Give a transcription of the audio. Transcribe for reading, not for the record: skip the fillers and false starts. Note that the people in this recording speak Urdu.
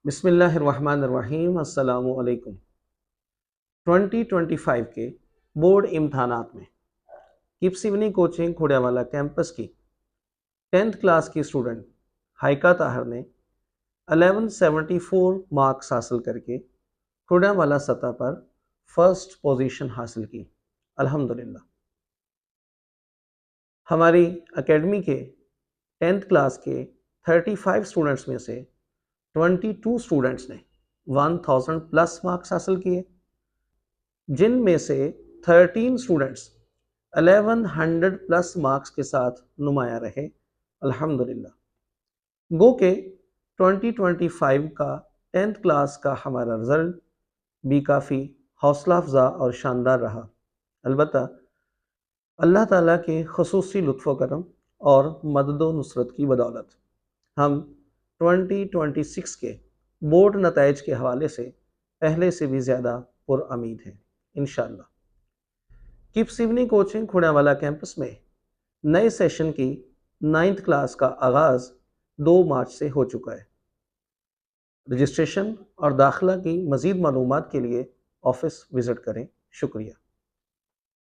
بسم اللہ الرحمن الرحیم۔ السلام علیکم۔ 2025 کے بورڈ امتحانات میں کپس ایوننگ کوچنگ کھوڑیاوالا کیمپس کی 10th کلاس کی اسٹوڈنٹ ہائیکا طاہر نے 1174 مارکس حاصل کر کے کھوڑیاوالا سطح پر فرسٹ پوزیشن حاصل کی، الحمدللہ۔ ہماری اکیڈمی کے 10th کلاس کے 35 اسٹوڈنٹس میں سے 22 اسٹوڈنٹس نے 1000 پلس مارکس حاصل کیے، جن میں سے 13 اسٹوڈنٹس 1100 پلس مارکس کے ساتھ نمایاں رہے، الحمدللہ۔ گو کہ 2025 کا 10th کلاس کا ہمارا رزلٹ بھی کافی حوصلہ افزا اور شاندار رہا۔ البتہ اللہ تعالیٰ کے خصوصی لطف و کرم اور مدد و نصرت کی بدولت ہم 2026 کے بورڈ نتائج کے حوالے سے پہلے سے بھی زیادہ پر امید ہیں، انشاءاللہ۔ کپس ایوننگ کوچنگ کھوڑیاوالا کیمپس میں نئے سیشن کی 9th کلاس کا آغاز 2 مارچ سے ہو چکا ہے۔ رجسٹریشن اور داخلہ کی مزید معلومات کے لیے آفس وزٹ کریں۔ شکریہ۔